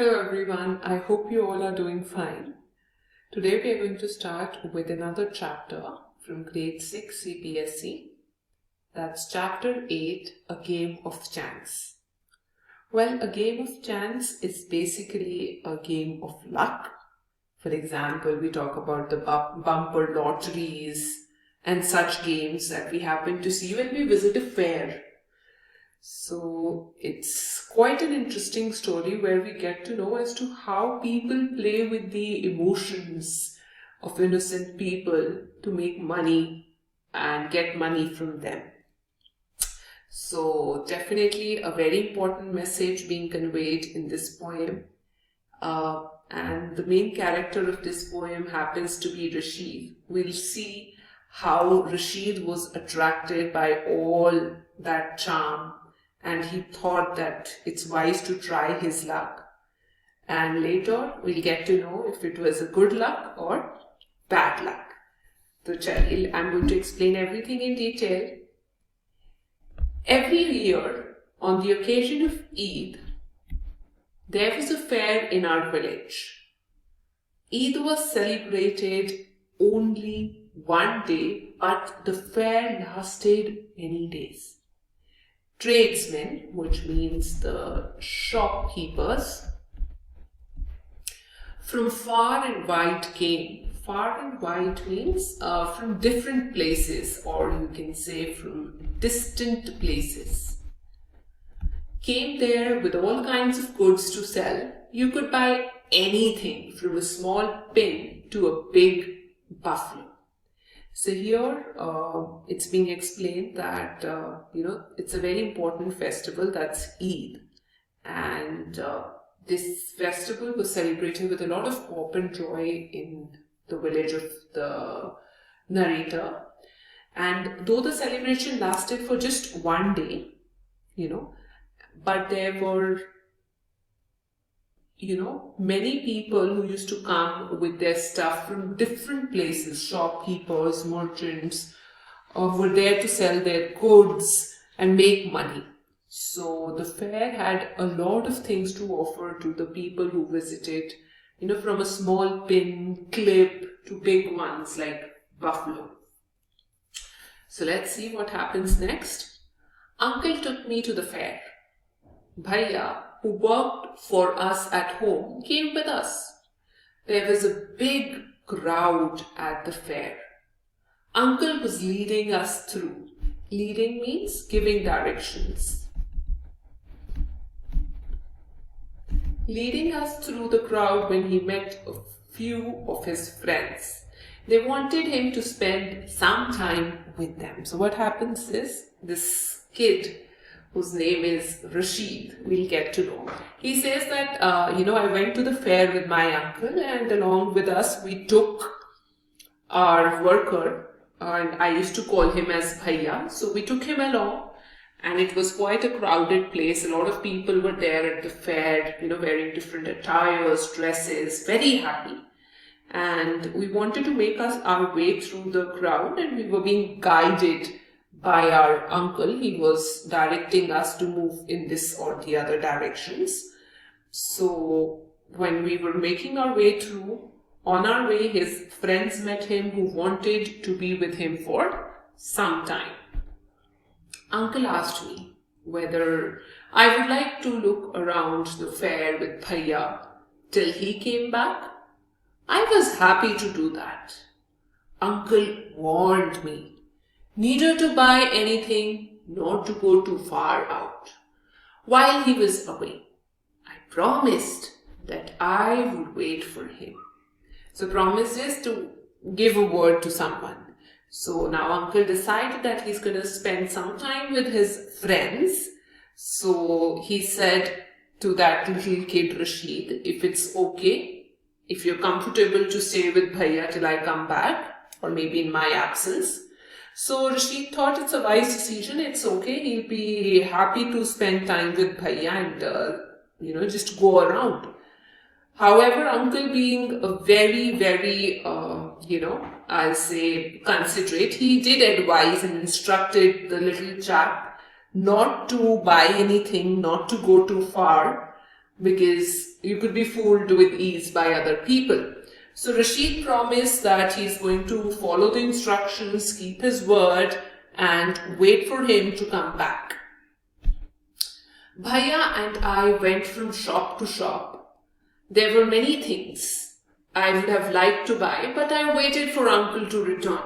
Hello everyone, I hope you all are doing fine. Today we are going to start with another chapter from grade 6 CBSE. That's chapter 8, A Game of Chance. Well, a game of chance is basically a game of luck. For example, we talk about the bumper lotteries and such games that we happen to see when we visit a fair. So it's quite an interesting story where we get to know as to how people play with the emotions of innocent people to make money and get money from them. So definitely a very important message being conveyed in this poem. And the main character of this poem happens to be Rashid. We'll see how Rashid was attracted by all that charm, and he thought that it's wise to try his luck. And later we'll get to know if it was a good luck or bad luck. So I'm going to explain everything in detail. Every year, on the occasion of Eid, there was a fair in our village. Eid was celebrated only one day, but the fair lasted many days. Tradesmen, which means the shopkeepers, from far and wide came. Far and wide means from different places, or you can say from distant places. Came there with all kinds of goods to sell. You could buy anything from a small pin to a big buffalo. So here it's being explained that it's a very important festival, that's Eid, and this festival was celebrated with a lot of hope and joy in the village of the narrator. And though the celebration lasted for just one day, but there were many people who used to come with their stuff from different places, shopkeepers, merchants, were there to sell their goods and make money. So the fair had a lot of things to offer to the people who visited, from a small pin, clip to big ones like buffalo. So let's see what happens next. Uncle took me to the fair. Bhaiya, who worked for us at home, came with us. There was a big crowd at the fair. Uncle was leading us through. Leading means giving directions. Leading us through the crowd when he met a few of his friends. They wanted him to spend some time with them. So what happens is, this kid, whose name is Rashid, we'll get to know. He says that, I went to the fair with my uncle, and along with us, we took our worker, and I used to call him as Bhaiya. So we took him along, and it was quite a crowded place. A lot of people were there at the fair, wearing different attires, dresses, very happy. And we wanted to make our way through the crowd, and we were being guided by our uncle. He was directing us to move in this or the other directions. So when we were making our way through, on our way, his friends met him who wanted to be with him for some time. Uncle asked me whether I would like to look around the fair with Bhaiya till he came back. I was happy to do that. Uncle warned me neither to buy anything nor to go too far out. While he was away, I promised that I would wait for him. So promise is to give a word to someone. So now uncle decided that he's going to spend some time with his friends. So he said to that little kid Rashid, if it's okay, if you're comfortable to stay with Bhaiya till I come back, or maybe in my absence. So Rashid thought it's a wise decision. It's okay. He'll be happy to spend time with Bhaiya and, just go around. However, uncle being a very, very, I'll say considerate, he did advise and instructed the little chap not to buy anything, not to go too far, because you could be fooled with ease by other people. So Rashid promised that he's going to follow the instructions, keep his word, and wait for him to come back. Bhaiya and I went from shop to shop. There were many things I would have liked to buy, but I waited for uncle to return.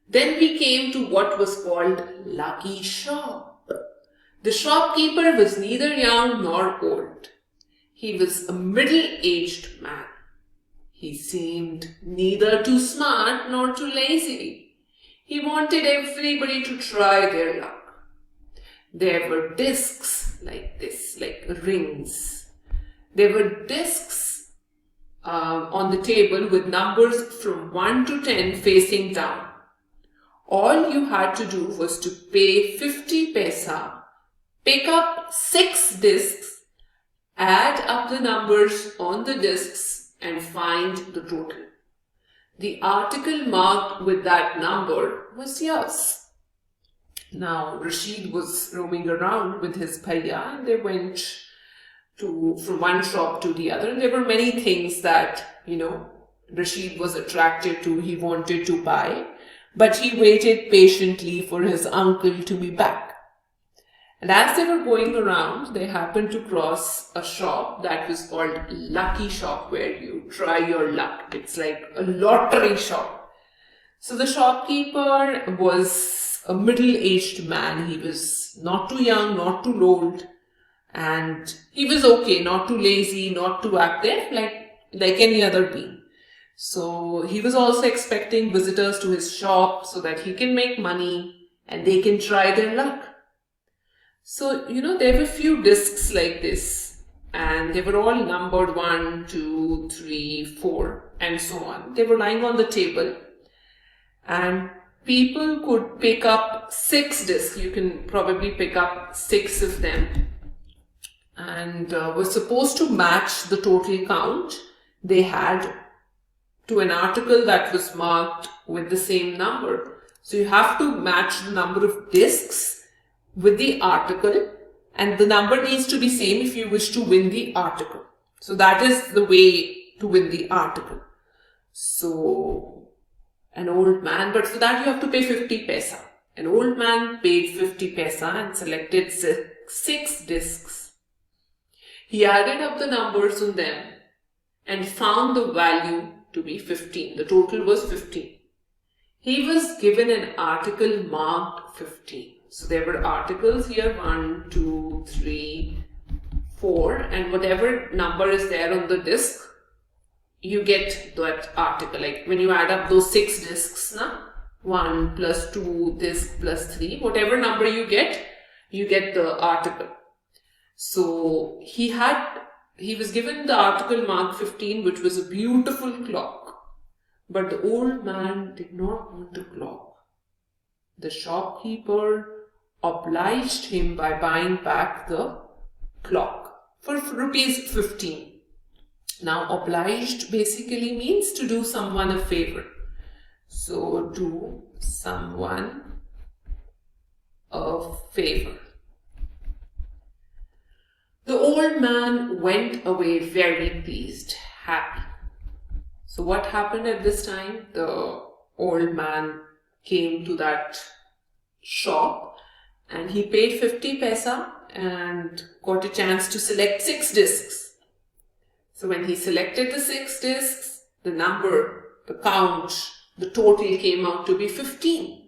Then we came to what was called Lucky Shop. The shopkeeper was neither young nor old. He was a middle-aged man. He seemed neither too smart nor too lazy. He wanted everybody to try their luck. There were discs like this, like rings. There were discs on the table with numbers from 1 to 10 facing down. All you had to do was to pay 50 paisa, pick up 6 discs, add up the numbers on the discs and find the total. The article marked with that number was yours. Now Rashid was roaming around with his bhaiya and they went from one shop to the other. And there were many things that, Rashid was attracted to, he wanted to buy. But he waited patiently for his uncle to be back. And as they were going around, they happened to cross a shop that was called Lucky Shop, where you try your luck. It's like a lottery shop. So the shopkeeper was a middle-aged man. He was not too young, not too old. And he was okay, not too lazy, not too active, like any other being. So he was also expecting visitors to his shop so that he can make money and they can try their luck. So, there were a few discs like this and they were all numbered 1, 2, 3, 4 and so on. They were lying on the table and people could pick up 6 discs. You can probably pick up 6 of them and were supposed to match the total count they had to an article that was marked with the same number. So you have to match the number of discs with the article and the number needs to be same if you wish to win the article. So that is the way to win the article. So an old man, but for that you have to pay 50 paisa. An old man paid 50 paisa and selected 6 discs. He added up the numbers on them and found the value to be 15. The total was 15. He was given an article marked 15. So there were articles here 1, 2, 3, 4 and whatever number is there on the disc, you get that article. Like when you add up those 6 discs, 1 plus 2, disc plus 3, whatever number you get the article. So he was given the article marked 15, which was a beautiful clock. But the old man did not want a clock. The shopkeeper obliged him by buying back the clock for rupees 15. Now, obliged basically means to do someone a favor. So, do someone a favor. The old man went away very pleased, happy. So what happened at this time? The old man came to that shop and he paid 50 paisa and got a chance to select 6 discs. So when he selected the 6 discs, the number, the count, the total came out to be 15.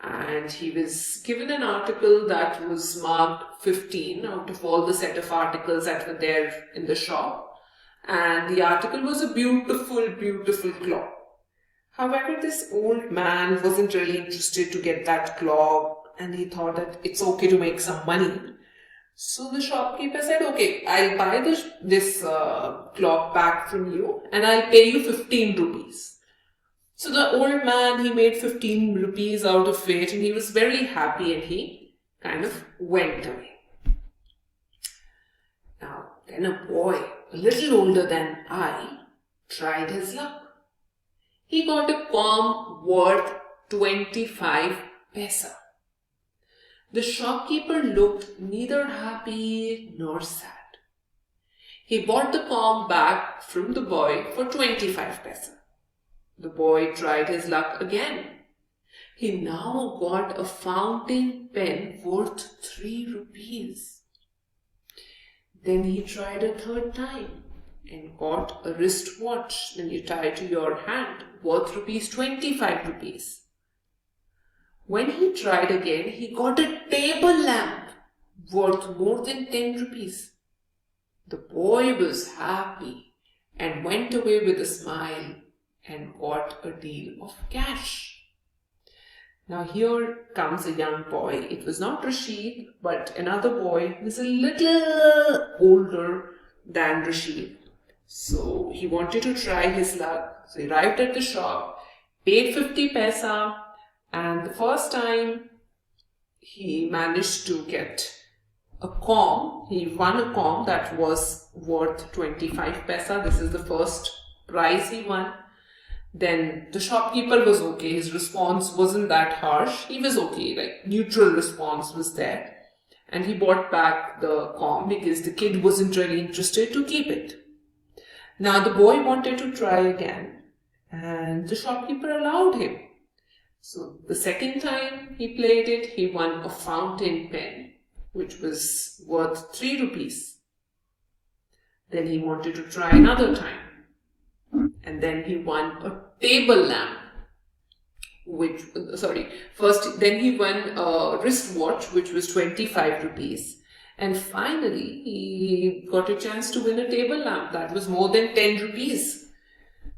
And he was given an article that was marked 15 out of all the set of articles that were there in the shop. And the article was a beautiful, beautiful clock. However, this old man wasn't really interested to get that clock and he thought that it's okay to make some money. So the shopkeeper said, okay, I'll buy this clock back from you and I'll pay you 15 rupees. So the old man, he made 15 rupees out of it and he was very happy and he kind of went away. Now, then a boy, a little older than I, tried his luck. He got a palm worth 25 paisa. The shopkeeper looked neither happy nor sad. He bought the comb back from the boy for 25 paisa. The boy tried his luck again. He now got a fountain pen worth 3 rupees. Then he tried a third time and got a wristwatch that you tie to your hand worth 25 rupees. When he tried again, he got a table lamp worth more than 10 rupees. The boy was happy and went away with a smile and got a deal of cash. Now here comes a young boy. It was not Rashid, but another boy who was a little older than Rashid. So he wanted to try his luck. So he arrived at the shop, paid 50 paisa, and the first time he managed to get a comb. He won a comb that was worth 25 paisa. This is the first prize he won. Then the shopkeeper was okay. His response wasn't that harsh. He was okay, like neutral response was there. And he bought back the comb because the kid wasn't really interested to keep it. Now the boy wanted to try again and the shopkeeper allowed him. So the second time he played it, he won a fountain pen which was worth 3 rupees. Then he wanted to try another time. And then he won a table lamp, then he won a wristwatch, which was 25 rupees. And finally, he got a chance to win a table lamp that was more than 10 rupees.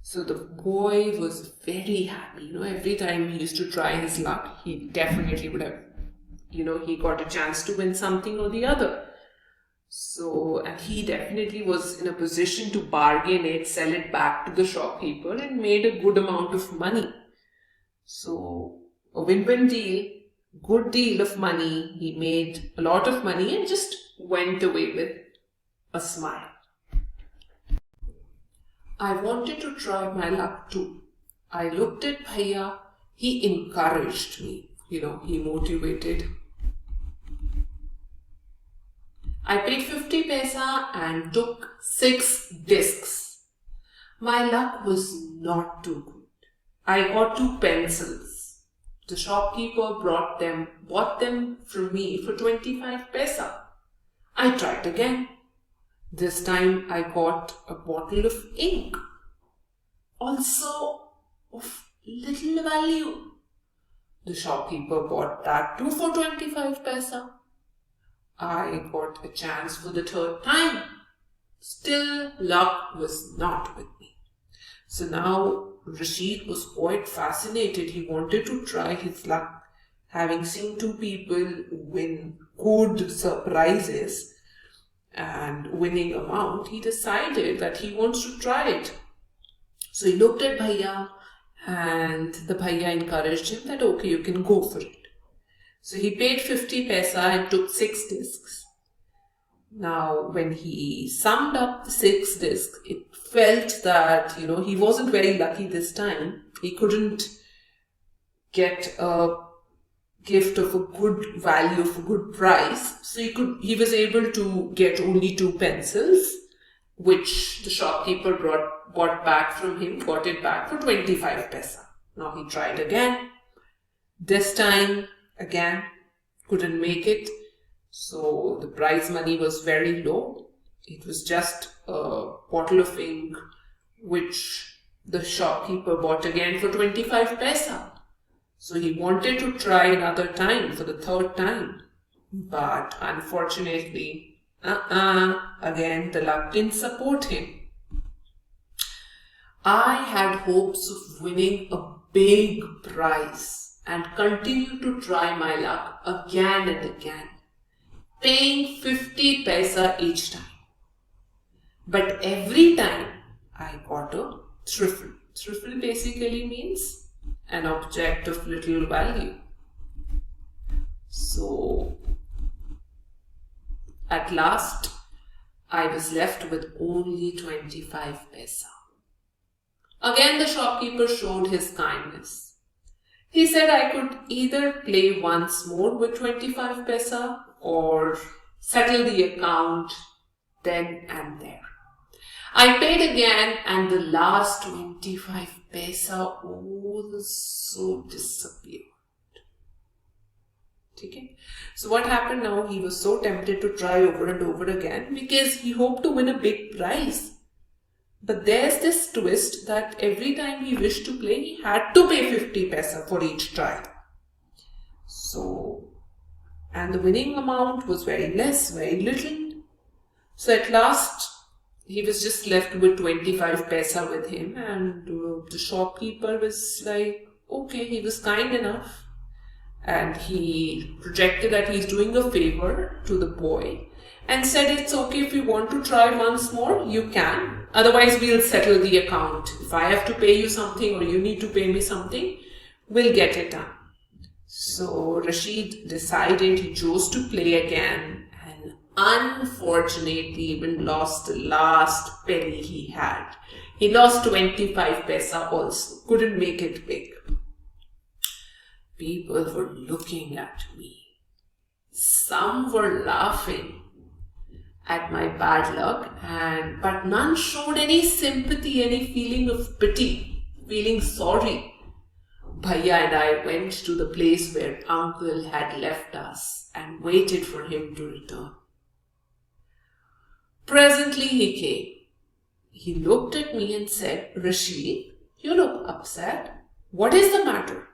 So the boy was very happy. Every time he used to try his luck, he definitely would have, he got a chance to win something or the other. So, and he definitely was in a position to bargain it, sell it back to the shopkeeper and made a good amount of money. So, a win-win deal, good deal of money. He made a lot of money and just went away with a smile. I wanted to try my luck too. I looked at Bhaiya. He encouraged me. He motivated. I paid 50 paisa and took 6 discs. My luck was not too good. I got 2 pencils. The shopkeeper bought them from me for 25 paisa. I tried again. This time I got a bottle of ink, also of little value. The shopkeeper bought that too for 25 paisa. I got a chance for the third time. Still, luck was not with me. So now Rashid was quite fascinated. He wanted to try his luck. Having seen 2 people win good surprises and winning amount, he decided that he wants to try it. So he looked at Bhaiya and the Bhaiya encouraged him that okay, you can go for it. So he paid 50 paisa and took 6 discs. Now, when he summed up the 6 discs, it felt that, he wasn't very lucky this time. He couldn't get a gift of a good value, of a good price. So he was able to get only 2 pencils, which the shopkeeper bought back from him, got it back for 25 paisa. Now he tried again. This time, again, couldn't make it. So the prize money was very low. It was just a bottle of ink, which the shopkeeper bought again for 25 paisa. So he wanted to try another time, for the third time. But unfortunately, again the luck didn't support him. I had hopes of winning a big prize and continue to try my luck again and again, paying 50 paisa each time. But every time I got a trifle. Trifle basically means an object of little value. So at last I was left with only 25 paisa. Again the shopkeeper showed his kindness. He said I could either play once more with 25 paisa or settle the account then and there. I paid again, and the last 25 paisa also disappeared. Okay. So what happened now? He was so tempted to try over and over again because he hoped to win a big prize. But there's this twist that every time he wished to play, he had to pay 50 paisa for each try. So, and the winning amount was very less, very little. So at last, he was just left with 25 paisa with him, and the shopkeeper was like, okay, he was kind enough. And he projected that he's doing a favor to the boy and said, it's okay if you want to try once more, you can. Otherwise, we'll settle the account. If I have to pay you something or you need to pay me something, we'll get it done. So Rashid decided he chose to play again, and unfortunately even lost the last penny he had. He lost 25 paisa also, couldn't make it big. People were looking at me. Some were laughing at my bad luck, but none showed any sympathy, any feeling of pity, feeling sorry. Bhaiya and I went to the place where uncle had left us and waited for him to return. Presently he came. He looked at me and said, Rashid, you look upset. What is the matter?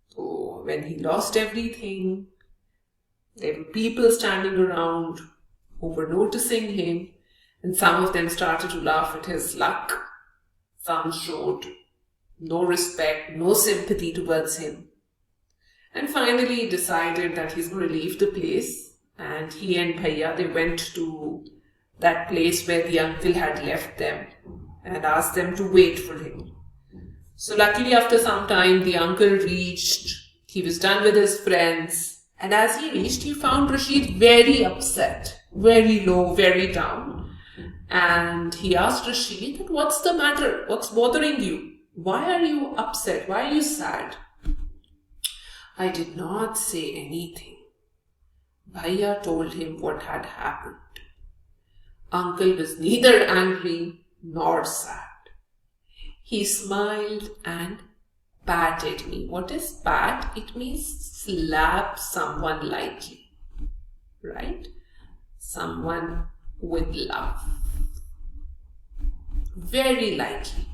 So when he lost everything, there were people standing around who were noticing him, and some of them started to laugh at his luck. Some showed no respect, no sympathy towards him. And finally he decided that he's going to leave the place, and he and Bhaiya, they went to that place where the uncle had left them and asked them to wait for him. So luckily after some time the uncle reached, he was done with his friends, and as he reached he found Rashid very upset, very low, very down. And he asked Rashid, what's the matter? What's bothering you? Why are you upset? Why are you sad? I did not say anything. Bhaiya told him what had happened. Uncle was neither angry nor sad. He smiled and patted me. What is pat? It means slap someone lightly, right? Someone with love. Very lightly.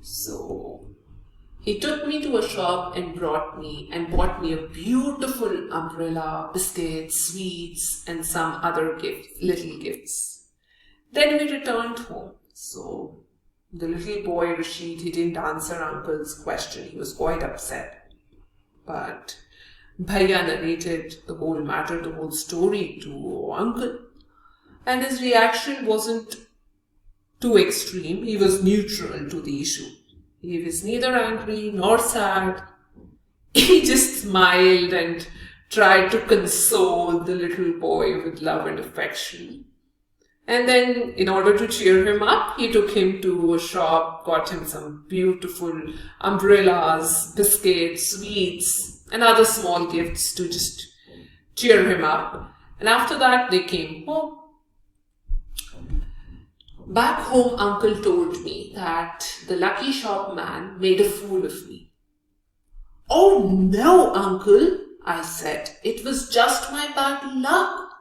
So he took me to a shop and bought me a beautiful umbrella, biscuits, sweets, and some other gifts, little gifts. Then we returned home. So the little boy Rashid, he didn't answer uncle's question. He was quite upset. But Bhaiya narrated the whole matter, the whole story to uncle. And his reaction wasn't too extreme. He was neutral to the issue. He was neither angry nor sad. He just smiled and tried to console the little boy with love and affection. And then, in order to cheer him up, he took him to a shop, got him some beautiful umbrellas, biscuits, sweets, and other small gifts to just cheer him up. And after that, they came home. Back home, uncle told me that the lucky shop man made a fool of me. Oh no, uncle, I said, it was just my bad luck.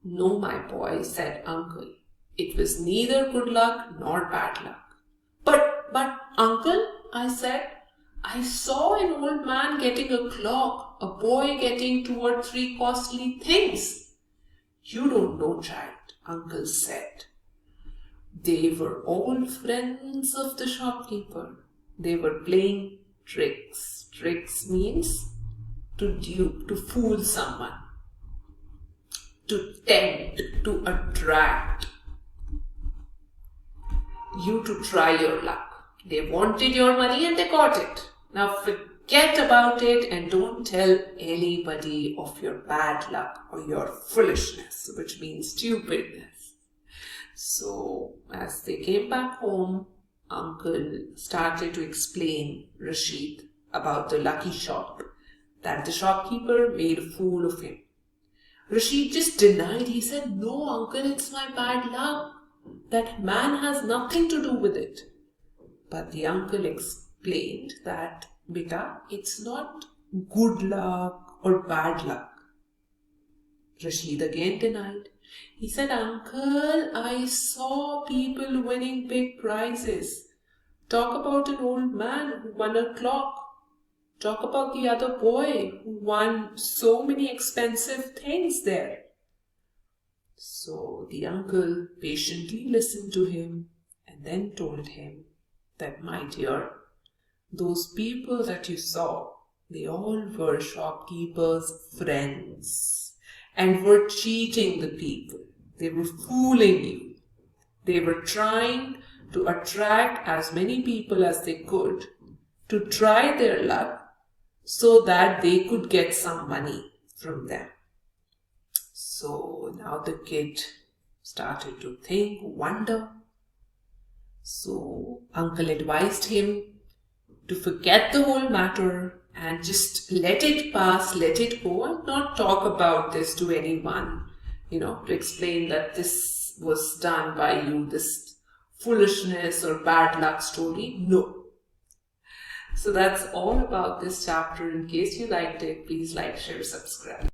No, my boy, said uncle, it was neither good luck nor bad luck. But uncle, I said, I saw an old man getting a clock, a boy getting 2 or 3 costly things. You don't know, child, uncle said. They were all friends of the shopkeeper. They were playing tricks. Tricks means to dupe, to fool someone, to tempt, to attract you to try your luck. They wanted your money and they got it. Now forget about it and don't tell anybody of your bad luck or your foolishness, which means stupidness. So as they came back home, uncle started to explain Rashid about the lucky shop, that the shopkeeper made a fool of him. Rashid just denied. He said, "No, uncle, it's my bad luck. That man has nothing to do with it." But the uncle explained that, "Beta, it's not good luck or bad luck." Rashid again denied. He said, "Uncle, I saw people winning big prizes. Talk about an old man who won a clock. Talk about the other boy who won so many expensive things there." So the uncle patiently listened to him and then told him that, "My dear, those people that you saw, they all were shopkeepers' friends and were cheating the people. They were fooling you. They were trying to attract as many people as they could to try their luck so that they could get some money from them." So now the kid started to think, wonder. So uncle advised him to forget the whole matter and just let it pass, let it go, and not talk about this to anyone, to explain that this was done by you, this foolishness or bad luck story. No. So that's all about this chapter. In case you liked it, please like, share, subscribe.